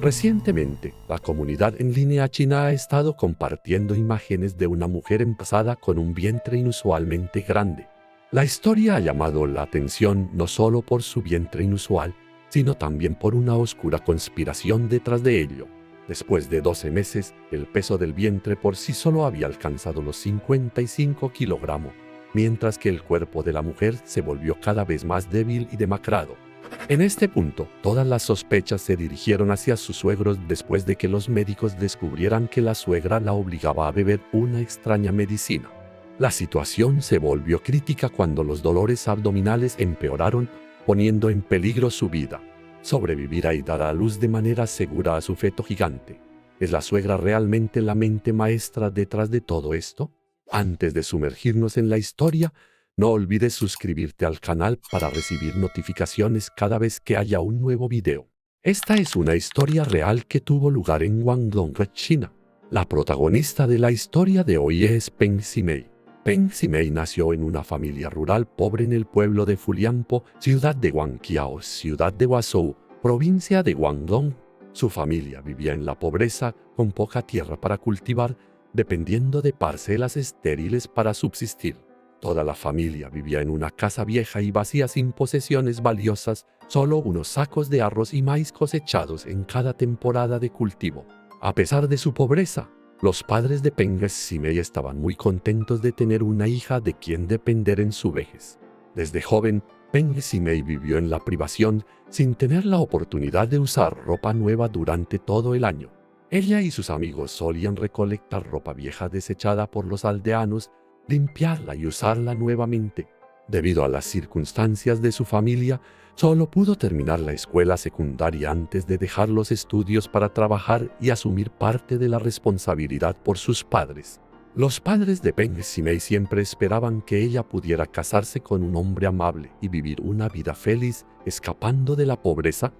Recientemente, la comunidad en línea china ha estado compartiendo imágenes de una mujer embarazada con un vientre inusualmente grande. La historia ha llamado la atención no solo por su vientre inusual, sino también por una oscura conspiración detrás de ello. Después de 12 meses, el peso del vientre por sí solo había alcanzado los 55 kilogramos, mientras que el cuerpo de la mujer se volvió cada vez más débil y demacrado. En este punto, todas las sospechas se dirigieron hacia sus suegros después de que los médicos descubrieran que la suegra la obligaba a beber una extraña medicina. La situación se volvió crítica cuando los dolores abdominales empeoraron, poniendo en peligro su vida. Sobrevivir y dar a luz de manera segura a su feto gigante. ¿Es la suegra realmente la mente maestra detrás de todo esto? Antes de sumergirnos en la historia, no olvides suscribirte al canal para recibir notificaciones cada vez que haya un nuevo video. Esta es una historia real que tuvo lugar en Guangdong, China. La protagonista de la historia de hoy es Peng Ximei. Peng Ximei nació en una familia rural pobre en el pueblo de Fulianpo, ciudad de Guangqiao, ciudad de Guazhou, provincia de Guangdong. Su familia vivía en la pobreza, con poca tierra para cultivar, dependiendo de parcelas estériles para subsistir. Toda la familia vivía en una casa vieja y vacía sin posesiones valiosas, solo unos sacos de arroz y maíz cosechados en cada temporada de cultivo. A pesar de su pobreza, los padres de Peng Ximei estaban muy contentos de tener una hija de quien depender en su vejez. Desde joven, Peng Ximei vivió en la privación sin tener la oportunidad de usar ropa nueva durante todo el año. Ella y sus amigos solían recolectar ropa vieja desechada por los aldeanos, limpiarla y usarla nuevamente. Debido a las circunstancias de su familia, solo pudo terminar la escuela secundaria antes de dejar los estudios para trabajar y asumir parte de la responsabilidad por sus padres. Los padres de Peng Ximei siempre esperaban que ella pudiera casarse con un hombre amable y vivir una vida feliz, escapando de la pobreza.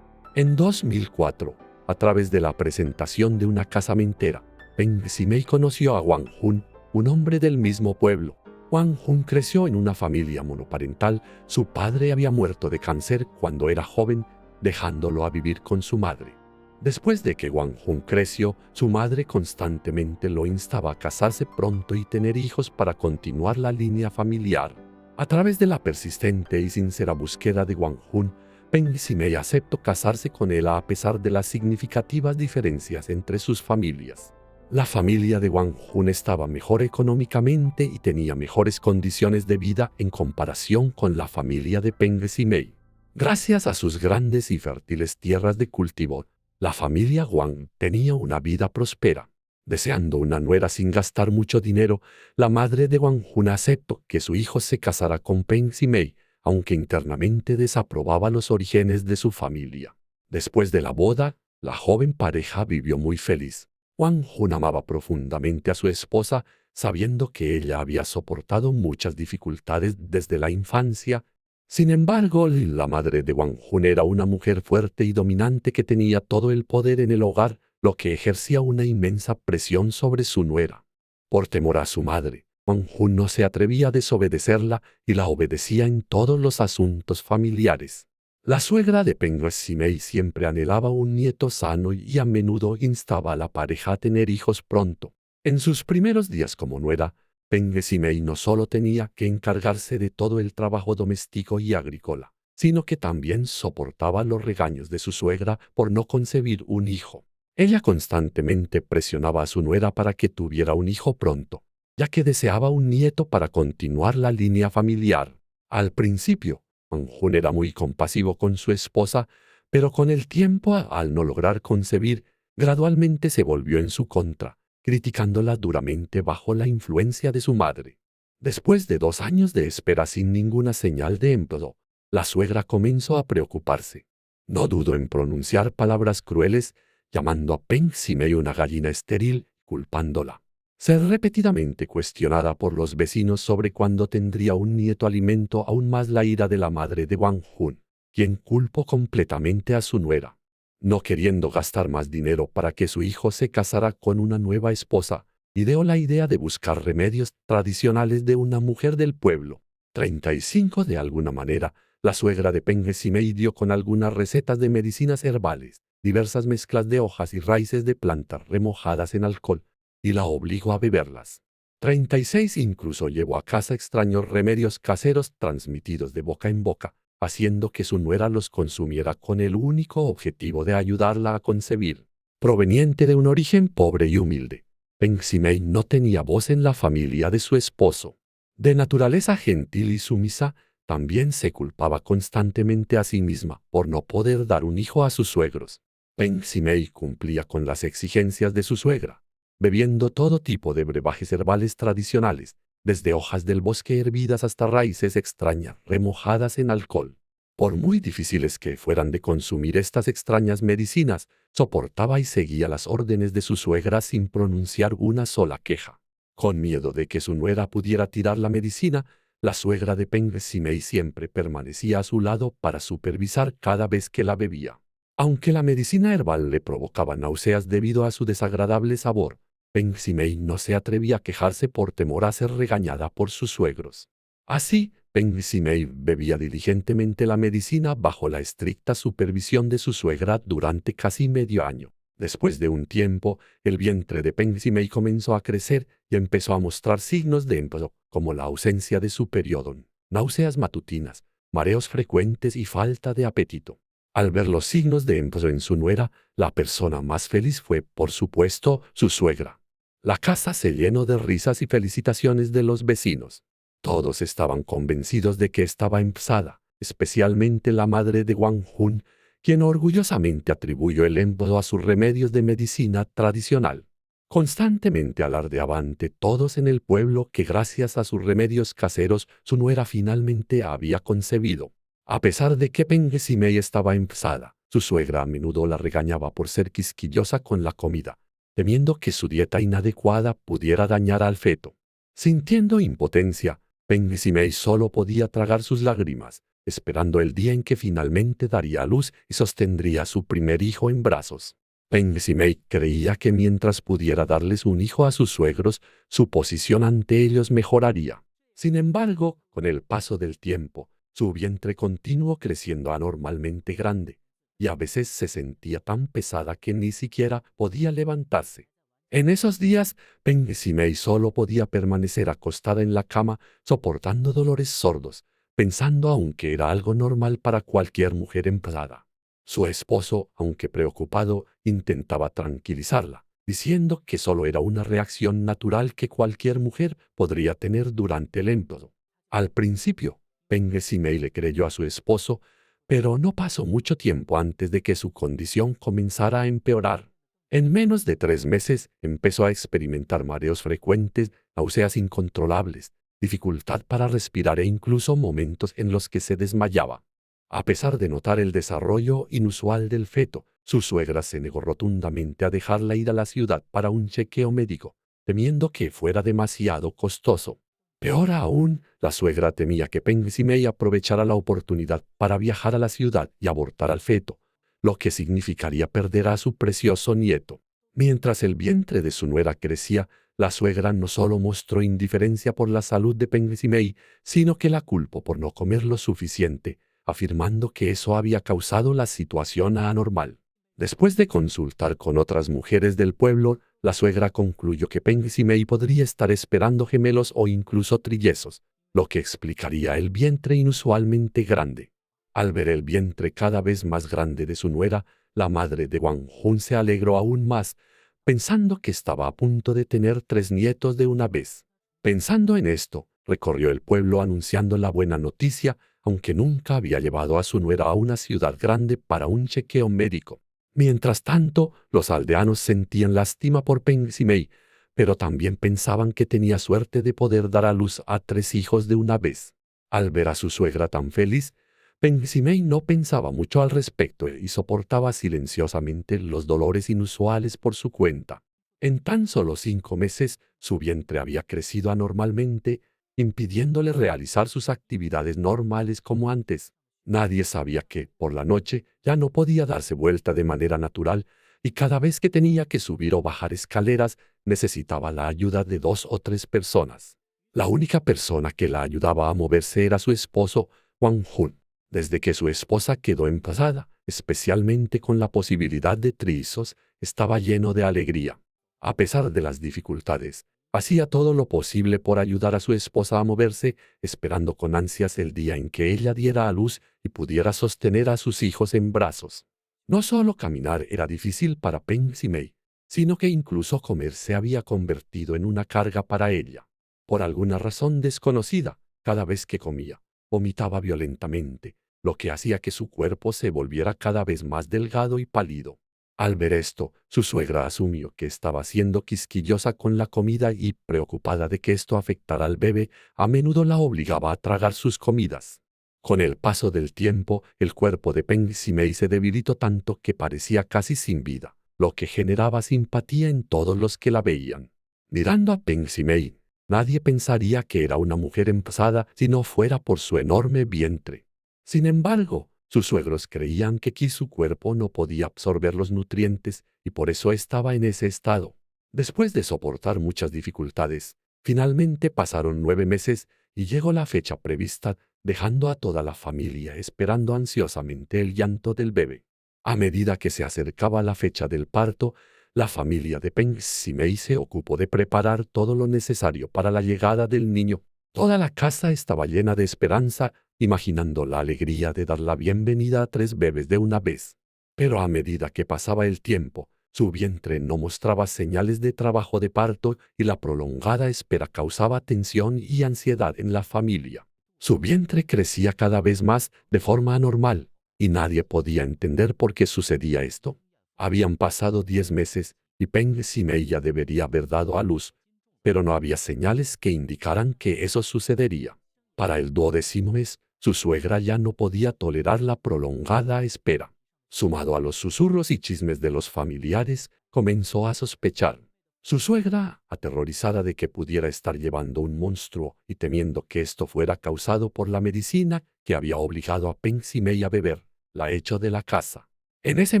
En 2004, a través de la presentación de una casamentera, Peng Ximei conoció a Wang Jun, un hombre del mismo pueblo. Wang Jun creció en una familia monoparental. Su padre había muerto de cáncer cuando era joven, dejándolo a vivir con su madre. Después de que Wang Jun creció, su madre constantemente lo instaba a casarse pronto y tener hijos para continuar la línea familiar. A través de la persistente y sincera búsqueda de Wang Jun, Peng Ximei aceptó casarse con él a pesar de las significativas diferencias entre sus familias. La familia de Wang Jun estaba mejor económicamente y tenía mejores condiciones de vida en comparación con la familia de Peng Ximei. Gracias a sus grandes y fértiles tierras de cultivo, la familia Wang tenía una vida próspera. Deseando una nuera sin gastar mucho dinero, la madre de Wang Jun aceptó que su hijo se casara con Peng Ximei, aunque internamente desaprobaba los orígenes de su familia. Después de la boda, la joven pareja vivió muy feliz. Wang Jun amaba profundamente a su esposa, sabiendo que ella había soportado muchas dificultades desde la infancia. Sin embargo, la madre de Wang Jun era una mujer fuerte y dominante que tenía todo el poder en el hogar, lo que ejercía una inmensa presión sobre su nuera. Por temor a su madre, Wang Jun no se atrevía a desobedecerla y la obedecía en todos los asuntos familiares. La suegra de Peng Ximei siempre anhelaba un nieto sano y a menudo instaba a la pareja a tener hijos pronto. En sus primeros días como nuera, Peng Ximei no solo tenía que encargarse de todo el trabajo doméstico y agrícola, sino que también soportaba los regaños de su suegra por no concebir un hijo. Ella constantemente presionaba a su nuera para que tuviera un hijo pronto, ya que deseaba un nieto para continuar la línea familiar. Al principio, Wang Jun era muy compasivo con su esposa, pero con el tiempo, al no lograr concebir, gradualmente se volvió en su contra, criticándola duramente bajo la influencia de su madre. Después de 2 años de espera sin ninguna señal de embarazo, la suegra comenzó a preocuparse. No dudó en pronunciar palabras crueles, llamando a Peng Ximei una gallina estéril, culpándola. Ser repetidamente cuestionada por los vecinos sobre cuándo tendría un nieto alimentó aún más la ira de la madre de Wang Jun, quien culpó completamente a su nuera. No queriendo gastar más dinero para que su hijo se casara con una nueva esposa, ideó la idea de buscar remedios tradicionales de una mujer del pueblo. 35 De alguna manera, la suegra de Peng Ximei dio con algunas recetas de medicinas herbales, diversas mezclas de hojas y raíces de plantas remojadas en alcohol, y la obligó a beberlas. 36 incluso llevó a casa extraños remedios caseros transmitidos de boca en boca, haciendo que su nuera los consumiera con el único objetivo de ayudarla a concebir. Proveniente de un origen pobre y humilde, Peng Ximei no tenía voz en la familia de su esposo. De naturaleza gentil y sumisa, también se culpaba constantemente a sí misma por no poder dar un hijo a sus suegros. Peng Ximei cumplía con las exigencias de su suegra, bebiendo todo tipo de brebajes herbales tradicionales, desde hojas del bosque hervidas hasta raíces extrañas remojadas en alcohol. Por muy difíciles que fueran de consumir estas extrañas medicinas, soportaba y seguía las órdenes de su suegra sin pronunciar una sola queja. Con miedo de que su nuera pudiera tirar la medicina, la suegra de Peng Ximei siempre permanecía a su lado para supervisar cada vez que la bebía. Aunque la medicina herbal le provocaba náuseas debido a su desagradable sabor, Peng Ximei no se atrevía a quejarse por temor a ser regañada por sus suegros. Así, Peng Ximei bebía diligentemente la medicina bajo la estricta supervisión de su suegra durante casi medio año. Después de un tiempo, el vientre de Peng Ximei comenzó a crecer y empezó a mostrar signos de embarazo, como la ausencia de su periodo, náuseas matutinas, mareos frecuentes y falta de apetito. Al ver los signos de embarazo en su nuera, la persona más feliz fue, por supuesto, su suegra. La casa se llenó de risas y felicitaciones de los vecinos. Todos estaban convencidos de que estaba embarazada, especialmente la madre de Wang Jun, quien orgullosamente atribuyó el embarazo a sus remedios de medicina tradicional. Constantemente alardeaba ante todos en el pueblo que gracias a sus remedios caseros su nuera finalmente había concebido. A pesar de que Peng Ximei estaba embarazada, su suegra a menudo la regañaba por ser quisquillosa con la comida, temiendo que su dieta inadecuada pudiera dañar al feto. Sintiendo impotencia, Peng Ximei solo podía tragar sus lágrimas, esperando el día en que finalmente daría a luz y sostendría a su primer hijo en brazos. Peng Ximei creía que mientras pudiera darles un hijo a sus suegros, su posición ante ellos mejoraría. Sin embargo, con el paso del tiempo, su vientre continuó creciendo anormalmente grande, y a veces se sentía tan pesada que ni siquiera podía levantarse. En esos días, Peng Ximei solo podía permanecer acostada en la cama, soportando dolores sordos, pensando aún que era algo normal para cualquier mujer embarazada. Su esposo, aunque preocupado, intentaba tranquilizarla, diciendo que solo era una reacción natural que cualquier mujer podría tener durante el embarazo. Al principio, Peng Ximei le creyó a su esposo, pero no pasó mucho tiempo antes de que su condición comenzara a empeorar. En menos de 3 meses empezó a experimentar mareos frecuentes, náuseas incontrolables, dificultad para respirar e incluso momentos en los que se desmayaba. A pesar de notar el desarrollo inusual del feto, su suegra se negó rotundamente a dejarla ir a la ciudad para un chequeo médico, temiendo que fuera demasiado costoso. Peor aún, la suegra temía que Peng Ximei aprovechara la oportunidad para viajar a la ciudad y abortar al feto, lo que significaría perder a su precioso nieto. Mientras el vientre de su nuera crecía, la suegra no solo mostró indiferencia por la salud de Peng Ximei, sino que la culpó por no comer lo suficiente, afirmando que eso había causado la situación anormal. Después de consultar con otras mujeres del pueblo, la suegra concluyó que Peng Ximei podría estar esperando gemelos o incluso trillizos, lo que explicaría el vientre inusualmente grande. Al ver el vientre cada vez más grande de su nuera, la madre de Wang Jun se alegró aún más, pensando que estaba a punto de tener 3 nietos de una vez. Pensando en esto, recorrió el pueblo anunciando la buena noticia, aunque nunca había llevado a su nuera a una ciudad grande para un chequeo médico. Mientras tanto, los aldeanos sentían lástima por Peng Ximei, pero también pensaban que tenía suerte de poder dar a luz a 3 hijos de una vez. Al ver a su suegra tan feliz, Peng Ximei no pensaba mucho al respecto y soportaba silenciosamente los dolores inusuales por su cuenta. En tan solo 5 meses, su vientre había crecido anormalmente, impidiéndole realizar sus actividades normales como antes. Nadie sabía que, por la noche, ya no podía darse vuelta de manera natural y cada vez que tenía que subir o bajar escaleras, necesitaba la ayuda de 2 o 3 personas. La única persona que la ayudaba a moverse era su esposo, Wang Jun. Desde que su esposa quedó embarazada, especialmente con la posibilidad de trizos, estaba lleno de alegría. A pesar de las dificultades, hacía todo lo posible por ayudar a su esposa a moverse, esperando con ansias el día en que ella diera a luz y pudiera sostener a sus hijos en brazos. No solo caminar era difícil para Peng Simei, sino que incluso comer se había convertido en una carga para ella. Por alguna razón desconocida, cada vez que comía, vomitaba violentamente, lo que hacía que su cuerpo se volviera cada vez más delgado y pálido. Al ver esto, su suegra asumió que estaba siendo quisquillosa con la comida y, preocupada de que esto afectara al bebé, a menudo la obligaba a tragar sus comidas. Con el paso del tiempo, el cuerpo de Peng Simei se debilitó tanto que parecía casi sin vida, lo que generaba simpatía en todos los que la veían. Mirando a Peng Simei, nadie pensaría que era una mujer embarazada si no fuera por su enorme vientre. Sin embargo, sus suegros creían que su cuerpo no podía absorber los nutrientes y por eso estaba en ese estado. Después de soportar muchas dificultades, finalmente pasaron 9 meses y llegó la fecha prevista, dejando a toda la familia esperando ansiosamente el llanto del bebé. A medida que se acercaba la fecha del parto, la familia de Peng Simei se ocupó de preparar todo lo necesario para la llegada del niño. Toda la casa estaba llena de esperanza, imaginando la alegría de dar la bienvenida a 3 bebés de una vez. Pero a medida que pasaba el tiempo, su vientre no mostraba señales de trabajo de parto y la prolongada espera causaba tensión y ansiedad en la familia. Su vientre crecía cada vez más de forma anormal, y nadie podía entender por qué sucedía esto. Habían pasado 10 meses y Peng Simei ya debería haber dado a luz, pero no había señales que indicaran que eso sucedería. Para el 12º mes, su suegra ya no podía tolerar la prolongada espera. Sumado a los susurros y chismes de los familiares, comenzó a sospechar. Su suegra, aterrorizada de que pudiera estar llevando un monstruo y temiendo que esto fuera causado por la medicina que había obligado a Peng Simei a beber, la echó de la casa. En ese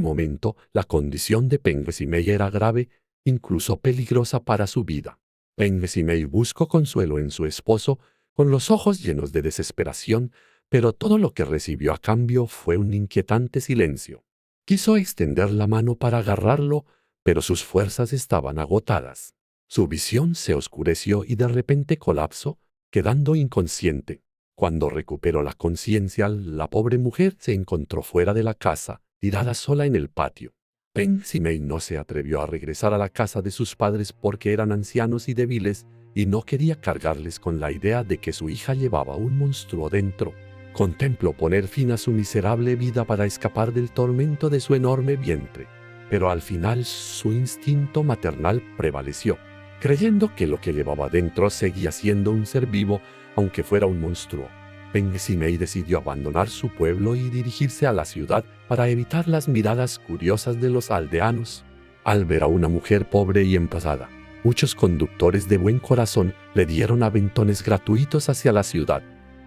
momento, la condición de Peng Simei era grave, incluso peligrosa para su vida. Peng Simei buscó consuelo en su esposo, con los ojos llenos de desesperación, pero todo lo que recibió a cambio fue un inquietante silencio. Quiso extender la mano para agarrarlo, pero sus fuerzas estaban agotadas. Su visión se oscureció y de repente colapsó, quedando inconsciente. Cuando recuperó la conciencia, la pobre mujer se encontró fuera de la casa, tirada sola en el patio. Peng Simei no se atrevió a regresar a la casa de sus padres porque eran ancianos y débiles, y no quería cargarles con la idea de que su hija llevaba un monstruo dentro. Contempló poner fin a su miserable vida para escapar del tormento de su enorme vientre, pero al final su instinto maternal prevaleció, creyendo que lo que llevaba dentro seguía siendo un ser vivo, aunque fuera un monstruo. Peng Simei decidió abandonar su pueblo y dirigirse a la ciudad para evitar las miradas curiosas de los aldeanos. Al ver a una mujer pobre y embarazada, muchos conductores de buen corazón le dieron aventones gratuitos hacia la ciudad.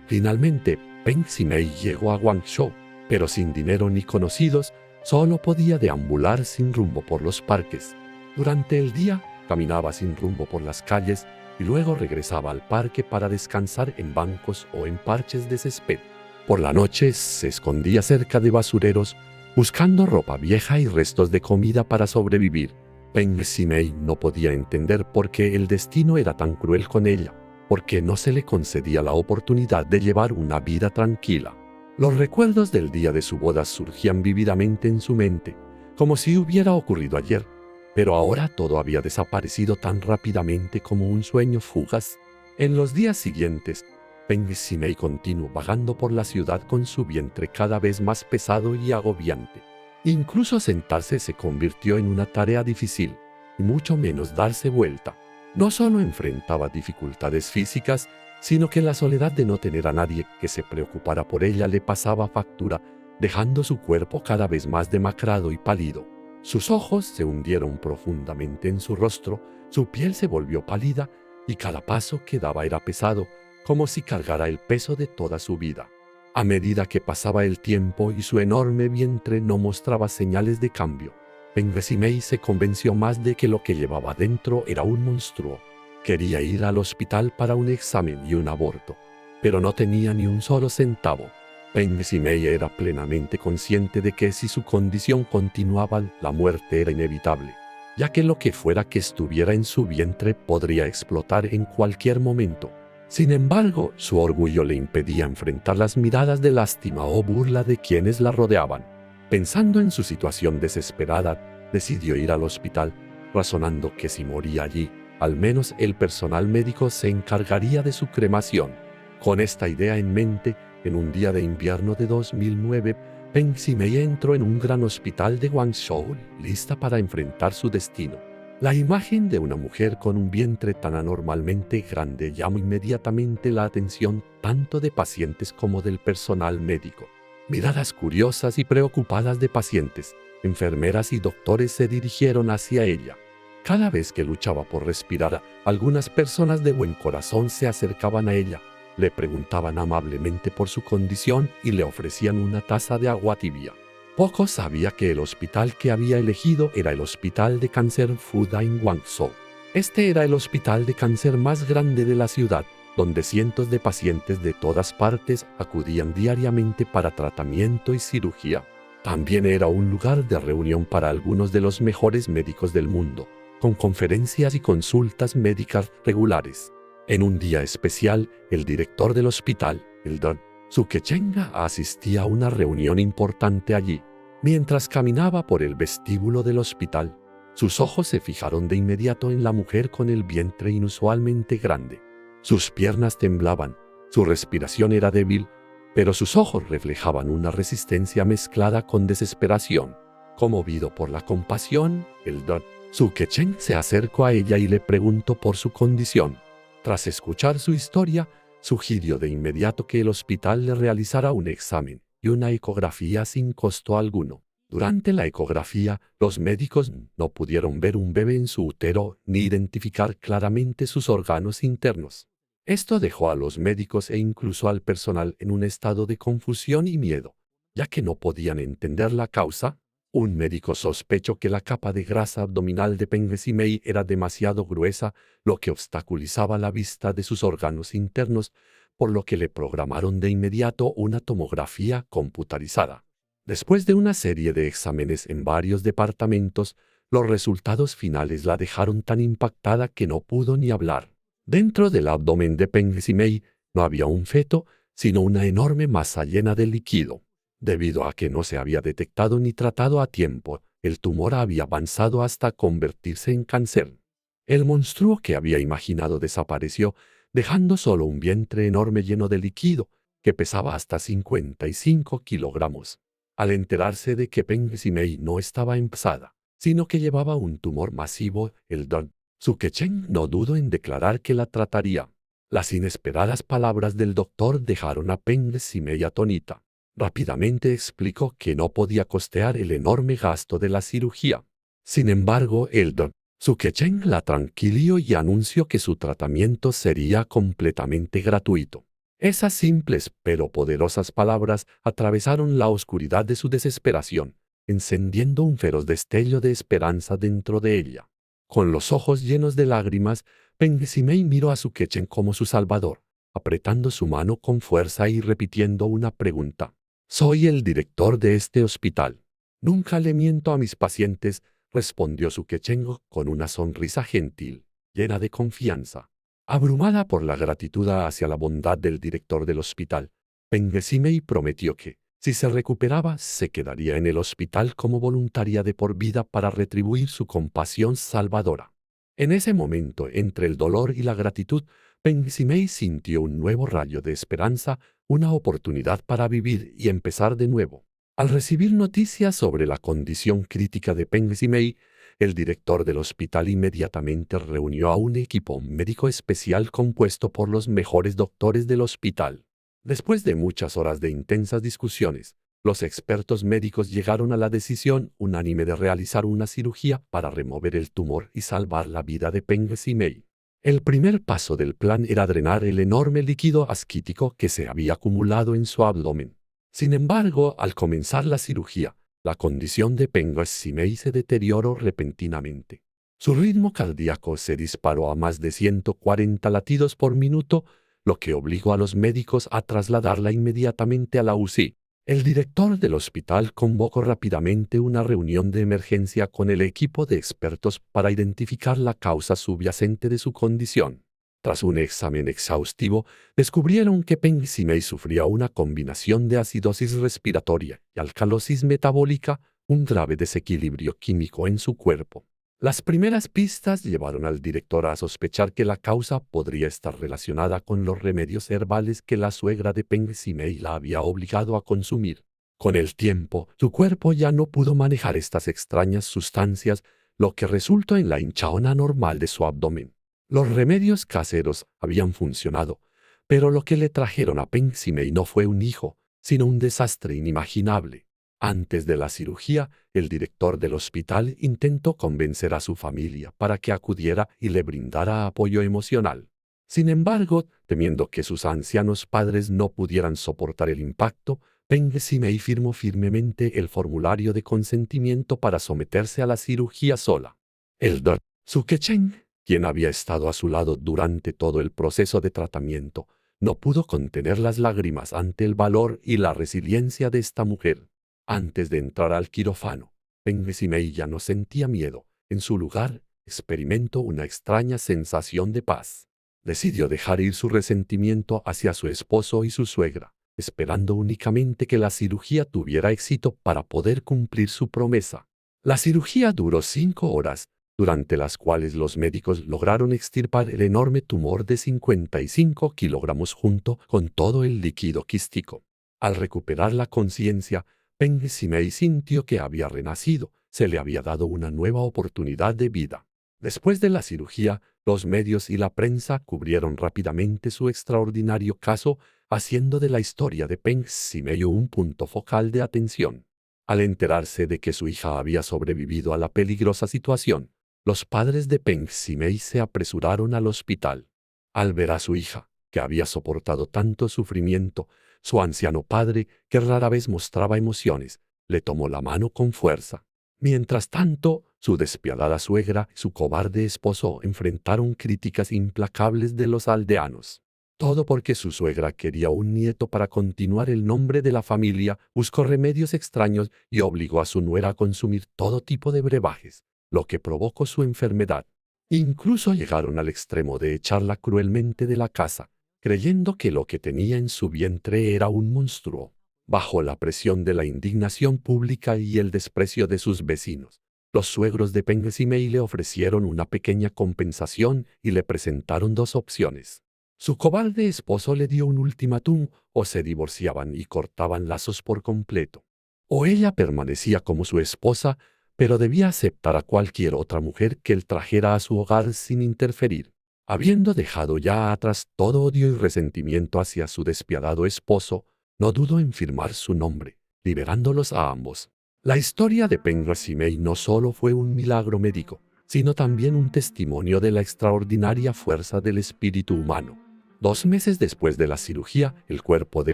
Finalmente, Peng Simei llegó a Guangzhou, pero sin dinero ni conocidos, solo podía deambular sin rumbo por los parques. Durante el día, caminaba sin rumbo por las calles y luego regresaba al parque para descansar en bancos o en parches de césped. Por la noche se escondía cerca de basureros, buscando ropa vieja y restos de comida para sobrevivir. Peng Simei no podía entender por qué el destino era tan cruel con ella, porque no se le concedía la oportunidad de llevar una vida tranquila. Los recuerdos del día de su boda surgían vívidamente en su mente, como si hubiera ocurrido ayer, pero ahora todo había desaparecido tan rápidamente como un sueño fugaz. En los días siguientes, Peng Simei continuó vagando por la ciudad con su vientre cada vez más pesado y agobiante. Incluso sentarse se convirtió en una tarea difícil, y mucho menos darse vuelta. No solo enfrentaba dificultades físicas, sino que la soledad de no tener a nadie que se preocupara por ella le pasaba factura, dejando su cuerpo cada vez más demacrado y pálido. Sus ojos se hundieron profundamente en su rostro, su piel se volvió pálida y cada paso que daba era pesado, como si cargara el peso de toda su vida. A medida que pasaba el tiempo y su enorme vientre no mostraba señales de cambio, Peng Simei se convenció más de que lo que llevaba dentro era un monstruo. Quería ir al hospital para un examen y un aborto, pero no tenía ni un solo centavo. Peng Simei era plenamente consciente de que si su condición continuaba, la muerte era inevitable, ya que lo que fuera que estuviera en su vientre podría explotar en cualquier momento. Sin embargo, su orgullo le impedía enfrentar las miradas de lástima o burla de quienes la rodeaban. Pensando en su situación desesperada, decidió ir al hospital, razonando que si moría allí, al menos el personal médico se encargaría de su cremación. Con esta idea en mente, en un día de invierno de 2009, Peng Simei entró en un gran hospital de Guangzhou, lista para enfrentar su destino. La imagen de una mujer con un vientre tan anormalmente grande llamó inmediatamente la atención tanto de pacientes como del personal médico. Miradas curiosas y preocupadas de pacientes, enfermeras y doctores se dirigieron hacia ella. Cada vez que luchaba por respirar, algunas personas de buen corazón se acercaban a ella, le preguntaban amablemente por su condición y le ofrecían una taza de agua tibia. Poco sabía que el hospital que había elegido era el Hospital de Cáncer Fuda en Guangzhou. Este era el hospital de cáncer más grande de la ciudad, donde cientos de pacientes de todas partes acudían diariamente para tratamiento y cirugía. También era un lugar de reunión para algunos de los mejores médicos del mundo, con conferencias y consultas médicas regulares. En un día especial, el director del hospital, el Dr. Sukechenga, asistía a una reunión importante allí. Mientras caminaba por el vestíbulo del hospital, sus ojos se fijaron de inmediato en la mujer con el vientre inusualmente grande. Sus piernas temblaban, su respiración era débil, pero sus ojos reflejaban una resistencia mezclada con desesperación. Conmovido por la compasión, el Dr. Sukecheng se acercó a ella y le preguntó por su condición. Tras escuchar su historia, sugirió de inmediato que el hospital le realizara un examen y una ecografía sin costo alguno. Durante la ecografía, los médicos no pudieron ver un bebé en su útero ni identificar claramente sus órganos internos. Esto dejó a los médicos e incluso al personal en un estado de confusión y miedo, ya que no podían entender la causa. Un médico sospechó que la capa de grasa abdominal de Peng Simei era demasiado gruesa, lo que obstaculizaba la vista de sus órganos internos, por lo que le programaron de inmediato una tomografía computarizada. Después de una serie de exámenes en varios departamentos, los resultados finales la dejaron tan impactada que no pudo ni hablar. Dentro del abdomen de Peng Simei no había un feto, sino una enorme masa llena de líquido. Debido a que no se había detectado ni tratado a tiempo, el tumor había avanzado hasta convertirse en cáncer. El monstruo que había imaginado desapareció, dejando solo un vientre enorme lleno de líquido, que pesaba hasta 55 kilogramos. Al enterarse de que Peng Simei no estaba embarazada, sino que llevaba un tumor masivo, el Dr. Sukecheng no dudó en declarar que la trataría. Las inesperadas palabras del doctor dejaron a Peng Simei atónita. Rápidamente explicó que no podía costear el enorme gasto de la cirugía. Sin embargo, el Dr. Sukecheng la tranquilizó y anunció que su tratamiento sería completamente gratuito. Esas simples pero poderosas palabras atravesaron la oscuridad de su desesperación, encendiendo un feroz destello de esperanza dentro de ella. Con los ojos llenos de lágrimas, Peng Simei miró a Sukecheng como su salvador, apretando su mano con fuerza y repitiendo una pregunta. «Soy el director de este hospital. Nunca le miento a mis pacientes», respondió Sukecheng con una sonrisa gentil, llena de confianza. Abrumada por la gratitud hacia la bondad del director del hospital, Peng Simei prometió que, si se recuperaba, se quedaría en el hospital como voluntaria de por vida para retribuir su compasión salvadora. En ese momento, entre el dolor y la gratitud, Peng Simei sintió un nuevo rayo de esperanza, una oportunidad para vivir y empezar de nuevo. Al recibir noticias sobre la condición crítica de Peng Simei, el director del hospital inmediatamente reunió a un equipo médico especial compuesto por los mejores doctores del hospital. Después de muchas horas de intensas discusiones, los expertos médicos llegaron a la decisión unánime de realizar una cirugía para remover el tumor y salvar la vida de Peng Simei. El primer paso del plan era drenar el enorme líquido asquítico que se había acumulado en su abdomen. Sin embargo, al comenzar la cirugía, la condición de Peng Simei se deterioró repentinamente. Su ritmo cardíaco se disparó a más de 140 latidos por minuto, lo que obligó a los médicos a trasladarla inmediatamente a la UCI. El director del hospital convocó rápidamente una reunión de emergencia con el equipo de expertos para identificar la causa subyacente de su condición. Tras un examen exhaustivo, descubrieron que Peng Ximei sufría una combinación de acidosis respiratoria y alcalosis metabólica, un grave desequilibrio químico en su cuerpo. Las primeras pistas llevaron al director a sospechar que la causa podría estar relacionada con los remedios herbales que la suegra de Peng Ximei la había obligado a consumir. Con el tiempo, su cuerpo ya no pudo manejar estas extrañas sustancias, lo que resultó en la hinchazón anormal de su abdomen. Los remedios caseros habían funcionado, pero lo que le trajeron a Peng Ximei no fue un hijo, sino un desastre inimaginable. Antes de la cirugía, el director del hospital intentó convencer a su familia para que acudiera y le brindara apoyo emocional. Sin embargo, temiendo que sus ancianos padres no pudieran soportar el impacto, Peng Ximei firmó firmemente el formulario de consentimiento para someterse a la cirugía sola. El Dr. Suke Cheng, quien había estado a su lado durante todo el proceso de tratamiento, no pudo contener las lágrimas ante el valor y la resiliencia de esta mujer. Antes de entrar al quirófano, Peng Ximei ya no sentía miedo. En su lugar, experimentó una extraña sensación de paz. Decidió dejar ir su resentimiento hacia su esposo y su suegra, esperando únicamente que la cirugía tuviera éxito para poder cumplir su promesa. La cirugía duró 5 horas, durante las cuales los médicos lograron extirpar el enorme tumor de 55 kilogramos junto con todo el líquido quístico. Al recuperar la conciencia, Peng Ximei sintió que había renacido, se le había dado una nueva oportunidad de vida. Después de la cirugía, los medios y la prensa cubrieron rápidamente su extraordinario caso, haciendo de la historia de Peng Ximei un punto focal de atención. Al enterarse de que su hija había sobrevivido a la peligrosa situación, los padres de Peng Ximei se apresuraron al hospital. Al ver a su hija, que había soportado tanto sufrimiento, su anciano padre, que rara vez mostraba emociones, le tomó la mano con fuerza. Mientras tanto, su despiadada suegra y su cobarde esposo enfrentaron críticas implacables de los aldeanos. Todo porque su suegra quería un nieto para continuar el nombre de la familia, buscó remedios extraños y obligó a su nuera a consumir todo tipo de brebajes, lo que provocó su enfermedad. Incluso llegaron al extremo de echarla cruelmente de la casa, creyendo que lo que tenía en su vientre era un monstruo. Bajo la presión de la indignación pública y el desprecio de sus vecinos, los suegros de Peng Ximei le ofrecieron una pequeña compensación y le presentaron 2 opciones. Su cobarde esposo le dio un ultimátum: o se divorciaban y cortaban lazos por completo, o ella permanecía como su esposa, pero debía aceptar a cualquier otra mujer que él trajera a su hogar sin interferir. Habiendo dejado ya atrás todo odio y resentimiento hacia su despiadado esposo, no dudó en firmar su nombre, liberándolos a ambos. La historia de Peng Ximei no solo fue un milagro médico, sino también un testimonio de la extraordinaria fuerza del espíritu humano. 2 meses después de la cirugía, el cuerpo de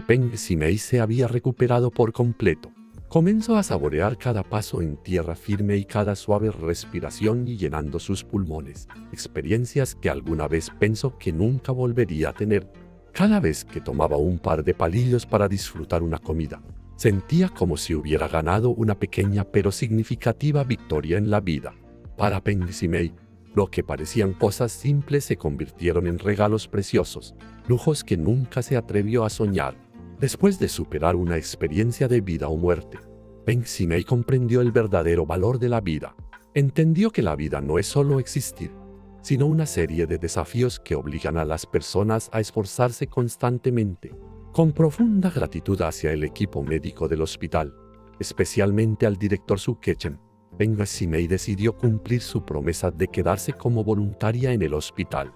Peng Ximei se había recuperado por completo. Comenzó a saborear cada paso en tierra firme y cada suave respiración y llenando sus pulmones, experiencias que alguna vez pensó que nunca volvería a tener. Cada vez que tomaba un par de palillos para disfrutar una comida, sentía como si hubiera ganado una pequeña pero significativa victoria en la vida. Para Peng Ximei, lo que parecían cosas simples se convirtieron en regalos preciosos, lujos que nunca se atrevió a soñar. Después de superar una experiencia de vida o muerte, Peng Ximei comprendió el verdadero valor de la vida. Entendió que la vida no es solo existir, sino una serie de desafíos que obligan a las personas a esforzarse constantemente. Con profunda gratitud hacia el equipo médico del hospital, especialmente al director Suke Cheng, Peng Ximei decidió cumplir su promesa de quedarse como voluntaria en el hospital.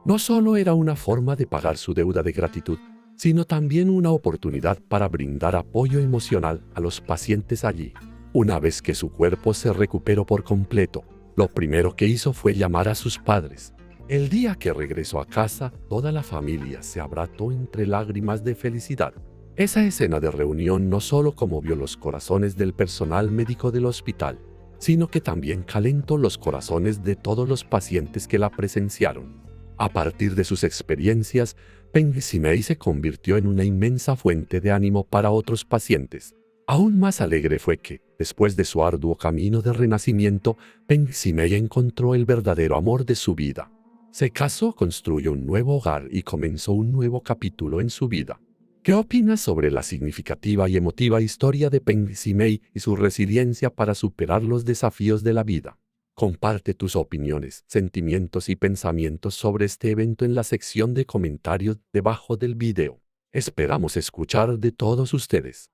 No solo era una forma de pagar su deuda de gratitud, sino también una oportunidad para brindar apoyo emocional a los pacientes allí. Una vez que su cuerpo se recuperó por completo, lo primero que hizo fue llamar a sus padres. El día que regresó a casa, toda la familia se abrazó entre lágrimas de felicidad. Esa escena de reunión no solo conmovió los corazones del personal médico del hospital, sino que también calentó los corazones de todos los pacientes que la presenciaron. A partir de sus experiencias, Peng Ximei se convirtió en una inmensa fuente de ánimo para otros pacientes. Aún más alegre fue que, después de su arduo camino de renacimiento, Peng Ximei encontró el verdadero amor de su vida. Se casó, construyó un nuevo hogar y comenzó un nuevo capítulo en su vida. ¿Qué opinas sobre la significativa y emotiva historia de Peng Ximei y su resiliencia para superar los desafíos de la vida? Comparte tus opiniones, sentimientos y pensamientos sobre este evento en la sección de comentarios debajo del video. Esperamos escuchar de todos ustedes.